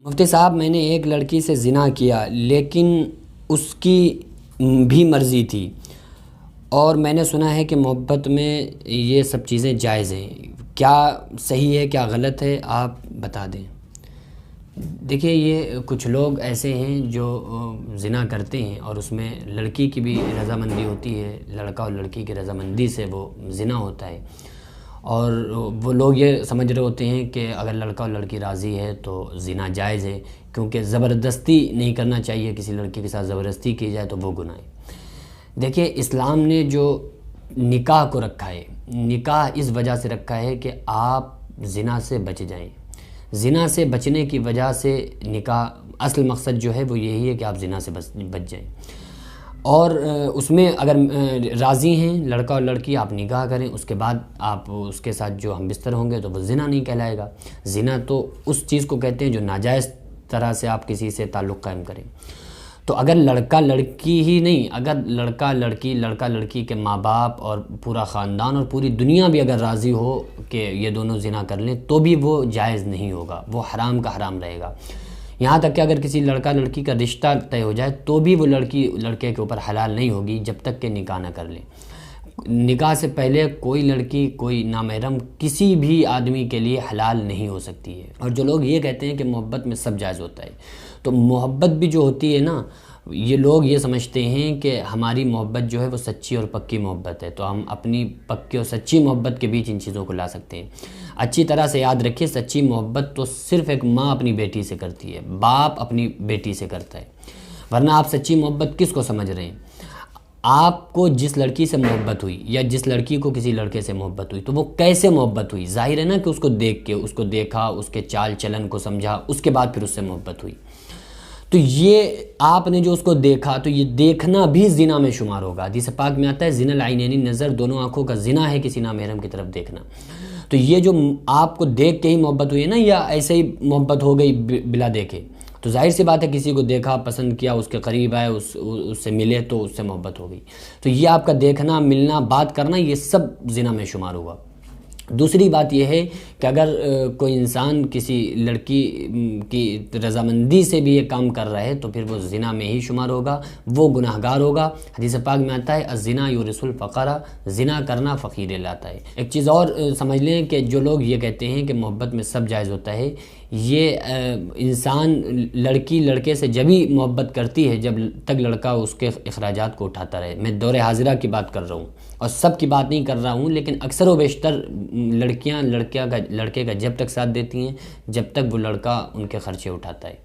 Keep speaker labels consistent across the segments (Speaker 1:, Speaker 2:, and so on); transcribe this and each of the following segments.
Speaker 1: مفتی صاحب، میں نے ایک لڑکی سے زنا کیا لیکن اس کی بھی مرضی تھی، اور میں نے سنا ہے کہ محبت میں یہ سب چیزیں جائز ہیں، کیا صحیح ہے کیا غلط ہے، آپ بتا دیں۔ دیکھیے، یہ کچھ لوگ ایسے ہیں جو زنا کرتے ہیں اور اس میں لڑکی کی بھی رضامندی ہوتی ہے، لڑکا اور لڑکی کی رضامندی سے وہ زنا ہوتا ہے، اور وہ لوگ یہ سمجھ رہے ہوتے ہیں کہ اگر لڑکا اور لڑکی راضی ہے تو زنا جائز ہے، کیونکہ زبردستی نہیں کرنا چاہیے، کسی لڑکی کے ساتھ زبردستی کی جائے تو وہ گناہ ہے۔ دیکھیے، اسلام نے جو نکاح کو رکھا ہے، نکاح اس وجہ سے رکھا ہے کہ آپ زنا سے بچ جائیں۔ زنا سے بچنے کی وجہ سے نکاح، اصل مقصد جو ہے وہ یہی ہے کہ آپ زنا سے بچ جائیں، اور اس میں اگر راضی ہیں لڑکا اور لڑکی، آپ نکاح کریں، اس کے بعد آپ اس کے ساتھ جو ہم بستر ہوں گے تو وہ زنا نہیں کہلائے گا۔ زنا تو اس چیز کو کہتے ہیں جو ناجائز طرح سے آپ کسی سے تعلق قائم کریں۔ تو اگر لڑکا لڑکی ہی نہیں، اگر لڑکا لڑکی کے ماں باپ اور پورا خاندان اور پوری دنیا بھی اگر راضی ہو کہ یہ دونوں زنا کر لیں تو بھی وہ جائز نہیں ہوگا، وہ حرام کا حرام رہے گا۔ یہاں تک کہ اگر کسی لڑکا لڑکی کا رشتہ طے ہو جائے تو بھی وہ لڑکی لڑکے کے اوپر حلال نہیں ہوگی جب تک کہ نکاح نہ کر لیں۔ نکاح سے پہلے کوئی لڑکی، کوئی نامحرم کسی بھی آدمی کے لیے حلال نہیں ہو سکتی ہے۔ اور جو لوگ یہ کہتے ہیں کہ محبت میں سب جائز ہوتا ہے، تو محبت بھی جو ہوتی ہے نا، یہ لوگ یہ سمجھتے ہیں کہ ہماری محبت جو ہے وہ سچی اور پکی محبت ہے، تو ہم اپنی پکی اور سچی محبت کے بیچ ان چیزوں کو لا سکتے ہیں۔ اچھی طرح سے یاد رکھیے، سچی محبت تو صرف ایک ماں اپنی بیٹی سے کرتی ہے، باپ اپنی بیٹی سے کرتا ہے، ورنہ آپ سچی محبت کس کو سمجھ رہے ہیں؟ آپ کو جس لڑکی سے محبت ہوئی یا جس لڑکی کو کسی لڑکے سے محبت ہوئی تو وہ کیسے محبت ہوئی؟ ظاہر ہے نا کہ اس کو دیکھ کے، اس کو دیکھا، اس کے چال چلن کو سمجھا، اس کے بعد پھر اس سے محبت ہوئی۔ تو یہ آپ نے جو اس کو دیکھا تو یہ دیکھنا بھی زنا میں شمار ہوگا۔ حدیث پاک میں آتا ہے زنا العینین، نظر دونوں آنکھوں کا زنا ہے کسی نامحرم کی طرف دیکھنا۔ تو یہ جو آپ کو دیکھ کے ہی محبت ہوئی ہے نا، یا ایسے ہی محبت ہو گئی بلا دیکھے، تو ظاہر سی بات ہے کسی کو دیکھا، پسند کیا، اس کے قریب آئے، اس سے ملے تو اس سے محبت ہو گئی۔ تو یہ آپ کا دیکھنا، ملنا، بات کرنا، یہ سب زنا میں شمار ہوگا۔ دوسری بات یہ ہے کہ اگر کوئی انسان کسی لڑکی کی رضامندی سے بھی یہ کام کر رہا ہے تو پھر وہ زنا میں ہی شمار ہوگا، وہ گناہگار ہوگا۔ حدیث پاک میں آتا ہے الزنا یورث الفقر، زنا کرنا فقیر لاتا ہے۔ ایک چیز اور سمجھ لیں کہ جو لوگ یہ کہتے ہیں کہ محبت میں سب جائز ہوتا ہے، یہ انسان لڑکی لڑکے سے جب ہی محبت کرتی ہے جب تک لڑکا اس کے اخراجات کو اٹھاتا رہے۔ میں دور حاضرہ کی بات کر رہا ہوں اور سب کی بات نہیں کر رہا ہوں، لیکن اکثر و بیشتر لڑکیاں لڑکے کا جب تک ساتھ دیتی ہیں جب تک وہ لڑکا ان کے خرچے اٹھاتا ہے،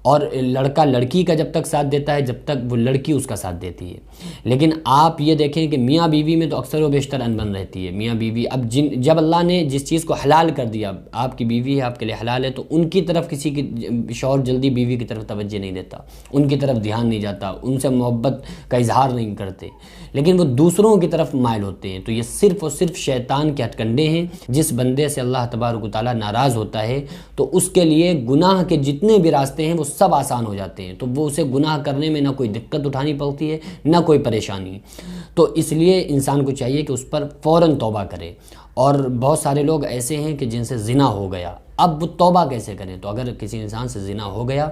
Speaker 1: اور لڑکا لڑکی کا جب تک ساتھ دیتا ہے جب تک وہ لڑکی اس کا ساتھ دیتی ہے۔ لیکن آپ یہ دیکھیں کہ میاں بیوی میں تو اکثر و بیشتر انبن رہتی ہے۔ میاں بیوی اب جب اللہ نے جس چیز کو حلال کر دیا، آپ کی بیوی ہے، آپ کے لیے حلال ہے، تو ان کی طرف کسی کی شوہر جلدی بیوی کی طرف توجہ نہیں دیتا، ان کی طرف دھیان نہیں جاتا، ان سے محبت کا اظہار نہیں کرتے، لیکن وہ دوسروں کی طرف مائل ہوتے ہیں۔ تو یہ صرف اور صرف شیطان کے ہتھ کنڈے ہیں۔ جس بندے سے اللہ تبارک و تعالیٰ ناراض ہوتا ہے تو اس کے لیے گناہ کے جتنے بھی راستے ہیں وہ سب آسان ہو جاتے ہیں، تو وہ اسے گناہ کرنے میں نہ کوئی دقت اٹھانی پڑتی ہے نہ کوئی پریشانی۔ تو اس لیے انسان کو چاہیے کہ اس پر فوراً توبہ کرے۔ اور بہت سارے لوگ ایسے ہیں کہ جن سے زنا ہو گیا، اب وہ توبہ کیسے کریں؟ تو اگر کسی انسان سے زنا ہو گیا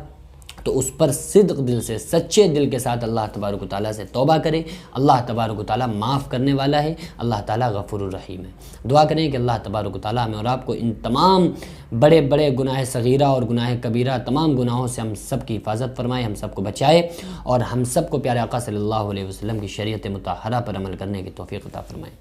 Speaker 1: تو اس پر صدق دل سے، سچے دل کے ساتھ اللہ تبارک و تعالیٰ سے توبہ کرے۔ اللہ تبارک و تعالیٰ معاف کرنے والا ہے، اللہ تعالیٰ غفور الرحیم ہے۔ دعا کریں کہ اللہ تبارک و تعالیٰ ہمیں اور آپ کو ان تمام بڑے بڑے گناہ صغیرہ اور گناہ کبیرہ، تمام گناہوں سے ہم سب کی حفاظت فرمائے، ہم سب کو بچائے، اور ہم سب کو پیارے آقا صلی اللہ علیہ وسلم کی شریعت مطہرہ پر عمل کرنے کی توفیق عطا فرمائے۔